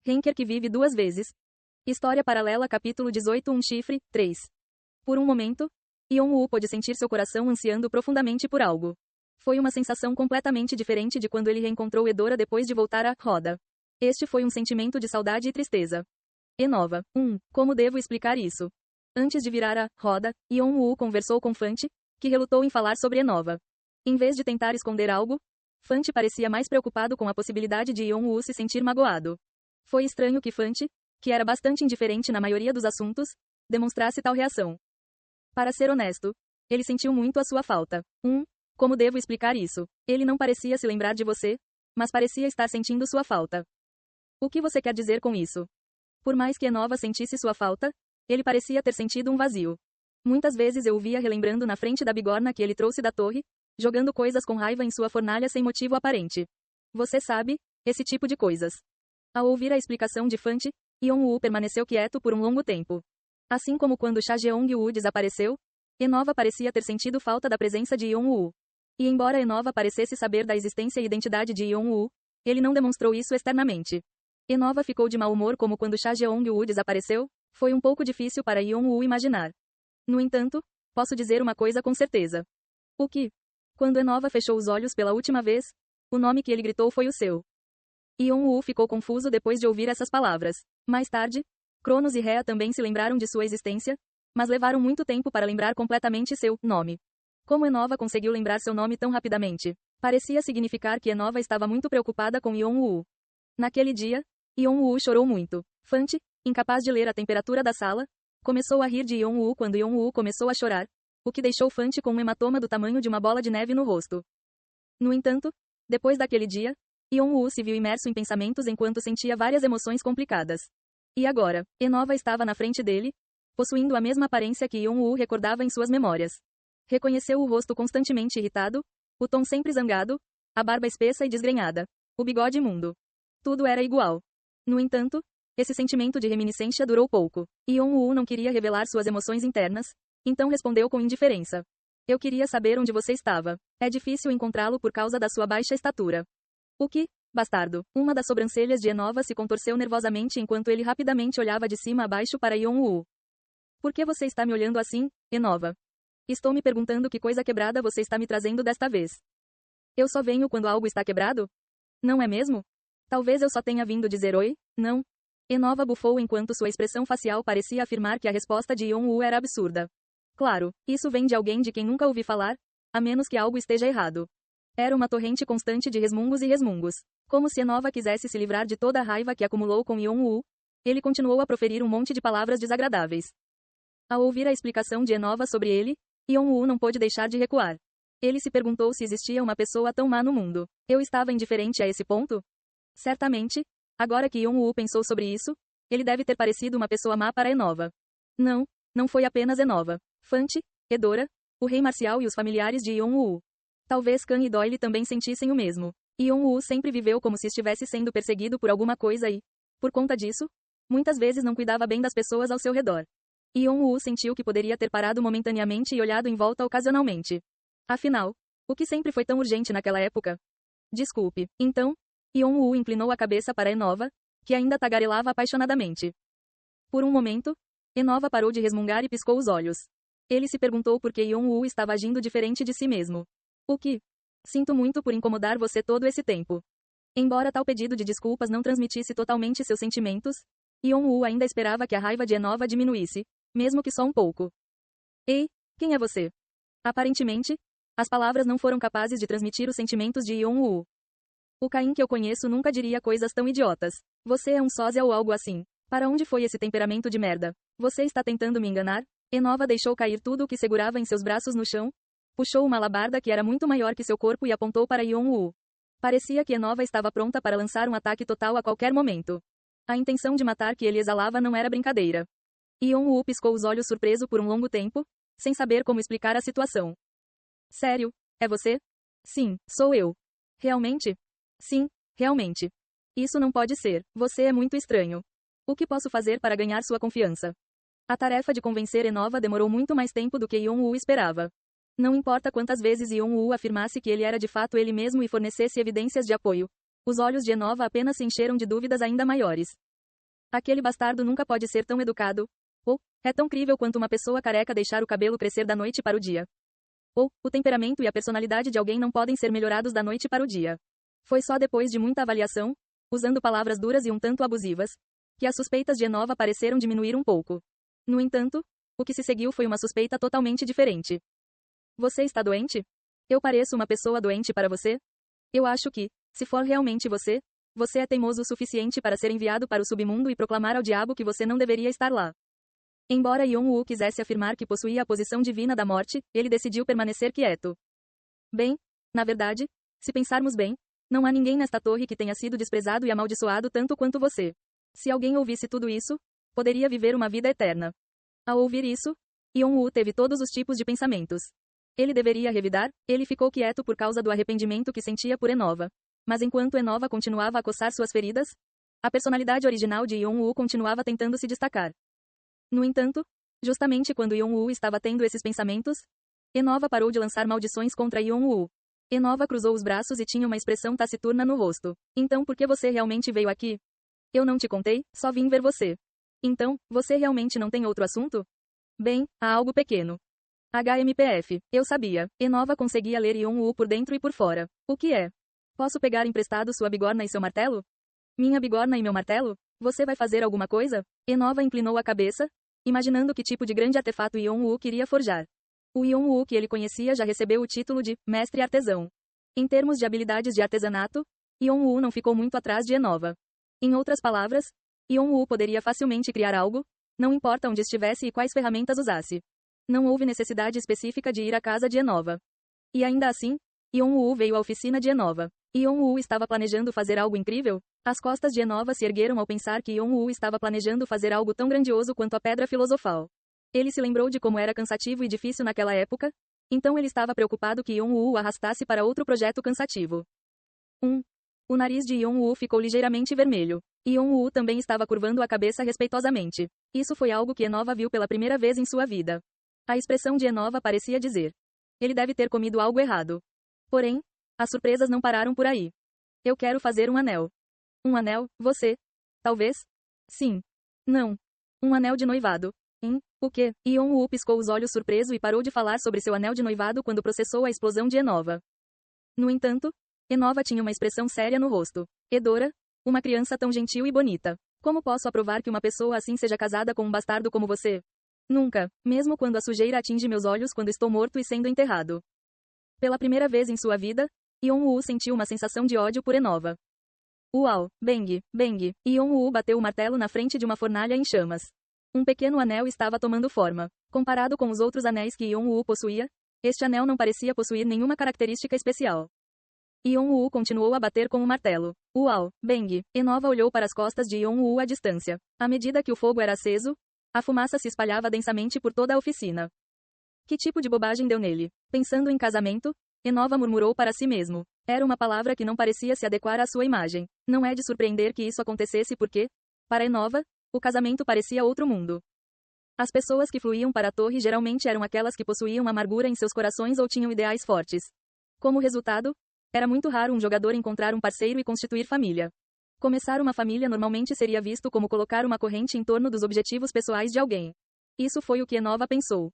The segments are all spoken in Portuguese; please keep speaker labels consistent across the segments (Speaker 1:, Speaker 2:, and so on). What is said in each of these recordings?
Speaker 1: Henker que vive duas vezes. História paralela capítulo 18 Um chifre, 3. Por um momento, Yeon-woo pôde sentir seu coração ansiando profundamente por algo. Foi uma sensação completamente diferente de quando ele reencontrou Edora depois de voltar à roda. Este foi um sentimento de saudade e tristeza. Enova. Como devo explicar isso? Antes de virar a roda, Yeon-woo conversou com Fante, que relutou em falar sobre Enova. Em vez de tentar esconder algo, Fante parecia mais preocupado com a possibilidade de Yeon-woo se sentir magoado. Foi estranho que Fante, que era bastante indiferente na maioria dos assuntos, demonstrasse tal reação. Para ser honesto, ele sentiu muito a sua falta. Como devo explicar isso? Ele não parecia se lembrar de você, mas parecia estar sentindo sua falta. O que você quer dizer com isso? Por mais que Enova sentisse sua falta, ele parecia ter sentido um vazio. Muitas vezes eu o via relembrando na frente da bigorna que ele trouxe da torre, jogando coisas com raiva em sua fornalha sem motivo aparente. Você sabe, esse tipo de coisas. Ao ouvir a explicação de Fante, Yeon-woo permaneceu quieto por um longo tempo. Assim como quando Cha Jeong-woo desapareceu, Enova parecia ter sentido falta da presença de Yeon-woo. E embora Enova parecesse saber da existência e identidade de Yeon-woo, ele não demonstrou isso externamente. Enova ficou de mau humor como quando Cha Jeong-woo desapareceu, foi um pouco difícil para Yeon-woo imaginar. No entanto, posso dizer uma coisa com certeza. O que? Quando Enova fechou os olhos pela última vez, o nome que ele gritou foi o seu. Yeon-woo ficou confuso depois de ouvir essas palavras. Mais tarde, Cronos e Rhea também se lembraram de sua existência, mas levaram muito tempo para lembrar completamente seu nome. Como Enova conseguiu lembrar seu nome tão rapidamente? Parecia significar que Enova estava muito preocupada com Yeon-woo. Naquele dia, Yeon-woo chorou muito. Fante, incapaz de ler a temperatura da sala, começou a rir de Yeon-woo quando Yeon-woo começou a chorar, o que deixou Fante com um hematoma do tamanho de uma bola de neve no rosto. No entanto, depois daquele dia, Yeon-woo se viu imerso em pensamentos enquanto sentia várias emoções complicadas. E agora, Enova estava na frente dele, possuindo a mesma aparência que Yeon-woo recordava em suas memórias. Reconheceu o rosto constantemente irritado, o tom sempre zangado, a barba espessa e desgrenhada, o bigode imundo. Tudo era igual. No entanto, esse sentimento de reminiscência durou pouco. Yeon-woo não queria revelar suas emoções internas, então respondeu com indiferença. Eu queria saber onde você estava. É difícil encontrá-lo por causa da sua baixa estatura. O que, bastardo? Uma das sobrancelhas de Enova se contorceu nervosamente enquanto ele rapidamente olhava de cima a baixo para Yeon-woo. Por que você está me olhando assim, Enova? Estou me perguntando que coisa quebrada você está me trazendo desta vez. Eu só venho quando algo está quebrado? Não é mesmo? Talvez eu só tenha vindo dizer oi, não? Enova bufou enquanto sua expressão facial parecia afirmar que a resposta de Yeon-woo era absurda. Claro, isso vem de alguém de quem nunca ouvi falar, a menos que algo esteja errado. Era uma torrente constante de resmungos e resmungos. Como se Enova quisesse se livrar de toda a raiva que acumulou com Yeon-woo, ele continuou a proferir um monte de palavras desagradáveis. Ao ouvir a explicação de Enova sobre ele, Yeon-woo não pôde deixar de recuar. Ele se perguntou se existia uma pessoa tão má no mundo. Eu estava indiferente a esse ponto? Certamente, agora que Yeon-woo pensou sobre isso, ele deve ter parecido uma pessoa má para Enova. Não foi apenas Enova. Fante, Edora, o rei marcial e os familiares de Yeon-woo. Talvez Khan e Doyle também sentissem o mesmo. Yeon-woo sempre viveu como se estivesse sendo perseguido por alguma coisa e, por conta disso, muitas vezes não cuidava bem das pessoas ao seu redor. Yeon-woo sentiu que poderia ter parado momentaneamente e olhado em volta ocasionalmente. Afinal, o que sempre foi tão urgente naquela época? Desculpe. Então, Yeon-woo inclinou a cabeça para Enova, que ainda tagarelava apaixonadamente. Por um momento, Enova parou de resmungar e piscou os olhos. Ele se perguntou por que Yeon-woo estava agindo diferente de si mesmo. O que? Sinto muito por incomodar você todo esse tempo. Embora tal pedido de desculpas não transmitisse totalmente seus sentimentos, Yeon-woo ainda esperava que a raiva de Enova diminuísse, mesmo que só um pouco. Ei, quem é você? Aparentemente, as palavras não foram capazes de transmitir os sentimentos de Yeon-woo. O Caim que eu conheço nunca diria coisas tão idiotas. Você é um sósia ou algo assim. Para onde foi esse temperamento de merda? Você está tentando me enganar? Enova deixou cair tudo o que segurava em seus braços no chão, puxou uma alabarda que era muito maior que seu corpo e apontou para Yeon-woo. Parecia que Enova estava pronta para lançar um ataque total a qualquer momento. A intenção de matar que ele exalava não era brincadeira. Yeon-woo piscou os olhos surpreso por um longo tempo, sem saber como explicar a situação. Sério? É você? Sim, sou eu. Realmente? Sim, realmente. Isso não pode ser. Você é muito estranho. O que posso fazer para ganhar sua confiança? A tarefa de convencer Enova demorou muito mais tempo do que Yeon-woo esperava. Não importa quantas vezes Yeon-woo afirmasse que ele era de fato ele mesmo e fornecesse evidências de apoio. Os olhos de Enova apenas se encheram de dúvidas ainda maiores. Aquele bastardo nunca pode ser tão educado. Ou, é tão crível quanto uma pessoa careca deixar o cabelo crescer da noite para o dia. Ou, o temperamento e a personalidade de alguém não podem ser melhorados da noite para o dia. Foi só depois de muita avaliação, usando palavras duras e um tanto abusivas, que as suspeitas de Enova pareceram diminuir um pouco. No entanto, o que se seguiu foi uma suspeita totalmente diferente. Você está doente? Eu pareço uma pessoa doente para você? Eu acho que, se for realmente você, você é teimoso o suficiente para ser enviado para o submundo e proclamar ao diabo que você não deveria estar lá. Embora Yon-woo quisesse afirmar que possuía a posição divina da morte, ele decidiu permanecer quieto. Bem, na verdade, se pensarmos bem, não há ninguém nesta torre que tenha sido desprezado e amaldiçoado tanto quanto você. Se alguém ouvisse tudo isso, poderia viver uma vida eterna. Ao ouvir isso, Yon-woo teve todos os tipos de pensamentos. Ele deveria revidar, ele ficou quieto por causa do arrependimento que sentia por Enova. Mas enquanto Enova continuava a coçar suas feridas, a personalidade original de Yon-woo continuava tentando se destacar. No entanto, justamente quando Yon-woo estava tendo esses pensamentos, Enova parou de lançar maldições contra Yon-woo. Enova cruzou os braços e tinha uma expressão taciturna no rosto. Então por que você realmente veio aqui? Eu não te contei, só vim ver você. Então, você realmente não tem outro assunto? Bem, há algo pequeno. HMPF, eu sabia. Enova conseguia ler Yon-woo por dentro e por fora. O que é? Posso pegar emprestado sua bigorna e seu martelo? Minha bigorna e meu martelo? Você vai fazer alguma coisa? Enova inclinou a cabeça, imaginando que tipo de grande artefato Yon-woo queria forjar. O Yon-woo que ele conhecia já recebeu o título de Mestre Artesão. Em termos de habilidades de artesanato, Yon-woo não ficou muito atrás de Enova. Em outras palavras, Yon-woo poderia facilmente criar algo, não importa onde estivesse e quais ferramentas usasse. Não houve necessidade específica de ir à casa de Enova. E ainda assim, Yon-woo veio à oficina de Enova. Yon-woo estava planejando fazer algo incrível? As costas de Enova se ergueram ao pensar que Yon-woo estava planejando fazer algo tão grandioso quanto a Pedra Filosofal. Ele se lembrou de como era cansativo e difícil naquela época, então ele estava preocupado que Yon-woo o arrastasse para outro projeto cansativo. O nariz de Yon-woo ficou ligeiramente vermelho. Yon-woo também estava curvando a cabeça respeitosamente. Isso foi algo que Enova viu pela primeira vez em sua vida. A expressão de Enova parecia dizer: ele deve ter comido algo errado. Porém, as surpresas não pararam por aí. Eu quero fazer um anel. Um anel, você? Talvez? Sim. Não. Um anel de noivado. O quê? Yon-woo piscou os olhos surpreso e parou de falar sobre seu anel de noivado quando processou a explosão de Enova. No entanto, Enova tinha uma expressão séria no rosto. Edora, uma criança tão gentil e bonita. Como posso aprovar que uma pessoa assim seja casada com um bastardo como você? Nunca, mesmo quando a sujeira atinge meus olhos quando estou morto e sendo enterrado. Pela primeira vez em sua vida, Yon-woo sentiu uma sensação de ódio por Enova. Uau, bang, bang, Yon-woo bateu o martelo na frente de uma fornalha em chamas. Um pequeno anel estava tomando forma. Comparado com os outros anéis que Yon-woo possuía, este anel não parecia possuir nenhuma característica especial. Yon-woo continuou a bater com o martelo. Uau, bang, Enova olhou para as costas de Yon-woo à distância. À medida que o fogo era aceso, a fumaça se espalhava densamente por toda a oficina. Que tipo de bobagem deu nele? Pensando em casamento, Enova murmurou para si mesmo. Era uma palavra que não parecia se adequar à sua imagem. Não é de surpreender que isso acontecesse porque, para Enova, o casamento parecia outro mundo. As pessoas que fluíam para a torre geralmente eram aquelas que possuíam amargura em seus corações ou tinham ideais fortes. Como resultado, era muito raro um jogador encontrar um parceiro e constituir família. Começar uma família normalmente seria visto como colocar uma corrente em torno dos objetivos pessoais de alguém. Isso foi o que Enova pensou.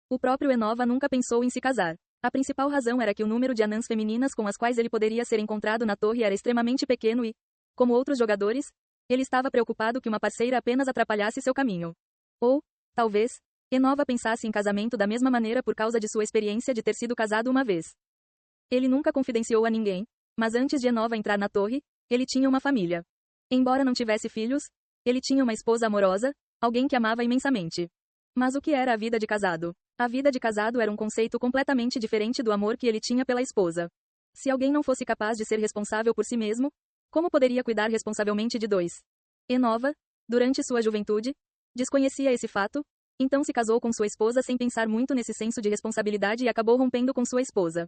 Speaker 1: O próprio Enova nunca pensou em se casar. A principal razão era que o número de anãs femininas com as quais ele poderia ser encontrado na torre era extremamente pequeno e, como outros jogadores, ele estava preocupado que uma parceira apenas atrapalhasse seu caminho. Ou, talvez, Enova pensasse em casamento da mesma maneira por causa de sua experiência de ter sido casado uma vez. Ele nunca confidenciou a ninguém, mas antes de Enova entrar na torre, ele tinha uma família. Embora não tivesse filhos, ele tinha uma esposa amorosa, alguém que amava imensamente. Mas o que era a vida de casado? A vida de casado era um conceito completamente diferente do amor que ele tinha pela esposa. Se alguém não fosse capaz de ser responsável por si mesmo, como poderia cuidar responsavelmente de dois? Enova, durante sua juventude, desconhecia esse fato, então se casou com sua esposa sem pensar muito nesse senso de responsabilidade e acabou rompendo com sua esposa.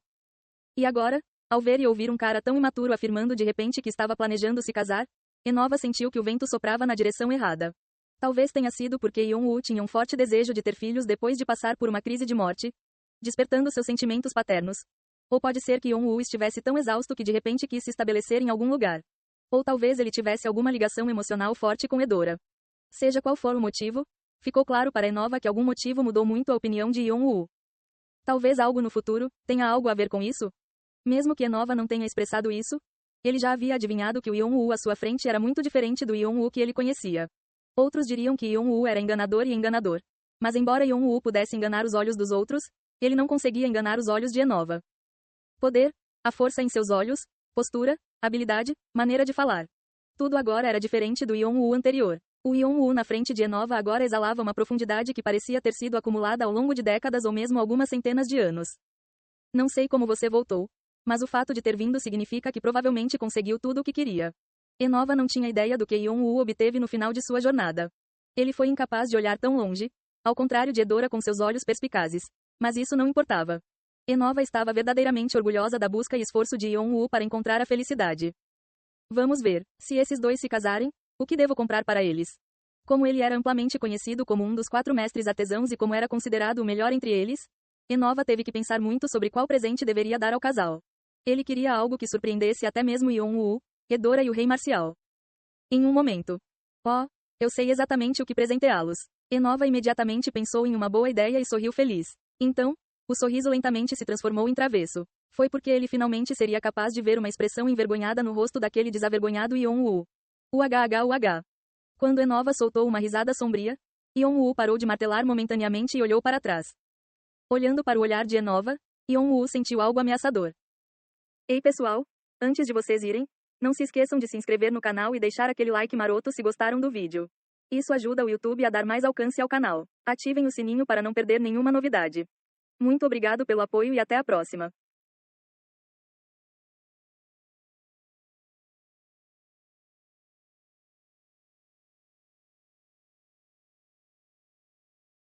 Speaker 1: E agora, ao ver e ouvir um cara tão imaturo afirmando de repente que estava planejando se casar, Enova sentiu que o vento soprava na direção errada. Talvez tenha sido porque Yon-woo tinha um forte desejo de ter filhos depois de passar por uma crise de morte, despertando seus sentimentos paternos. Ou pode ser que Yon-woo estivesse tão exausto que de repente quis se estabelecer em algum lugar. Ou talvez ele tivesse alguma ligação emocional forte com Edora. Seja qual for o motivo, ficou claro para Enova que algum motivo mudou muito a opinião de Yeon-woo. Talvez algo no futuro tenha algo a ver com isso? Mesmo que Enova não tenha expressado isso, ele já havia adivinhado que o Yeon-woo à sua frente era muito diferente do Yeon-woo que ele conhecia. Outros diriam que Yeon-woo era enganador e enganador. Mas embora Yeon-woo pudesse enganar os olhos dos outros, ele não conseguia enganar os olhos de Enova. Poder, a força em seus olhos, postura, habilidade, maneira de falar. Tudo agora era diferente do Yeon-woo anterior. O Yeon-woo na frente de Enova agora exalava uma profundidade que parecia ter sido acumulada ao longo de décadas ou mesmo algumas centenas de anos. Não sei como você voltou, mas o fato de ter vindo significa que provavelmente conseguiu tudo o que queria. Enova não tinha ideia do que Yeon-woo obteve no final de sua jornada. Ele foi incapaz de olhar tão longe, ao contrário de Edora com seus olhos perspicazes. Mas isso não importava. Enova estava verdadeiramente orgulhosa da busca e esforço de Yeon-woo para encontrar a felicidade. Vamos ver, se esses dois se casarem, o que devo comprar para eles? Como ele era amplamente conhecido como um dos 4 mestres artesãos e como era considerado o melhor entre eles, Enova teve que pensar muito sobre qual presente deveria dar ao casal. Ele queria algo que surpreendesse até mesmo Yeon-woo, Edora e o Rei Marcial. Em um momento. Oh, eu sei exatamente o que presenteá-los. Enova imediatamente pensou em uma boa ideia e sorriu feliz. Então, o sorriso lentamente se transformou em travesso. Foi porque ele finalmente seria capaz de ver uma expressão envergonhada no rosto daquele desavergonhado Yeon-woo. UHH. Quando Enova soltou uma risada sombria, Yeon-woo parou de martelar momentaneamente e olhou para trás. Olhando para o olhar de Enova, Yeon-woo sentiu algo ameaçador. Ei pessoal, antes de vocês irem, não se esqueçam de se inscrever no canal e deixar aquele like maroto se gostaram do vídeo. Isso ajuda o YouTube a dar mais alcance ao canal. Ativem o sininho para não perder nenhuma novidade. Muito obrigado pelo apoio e até a próxima.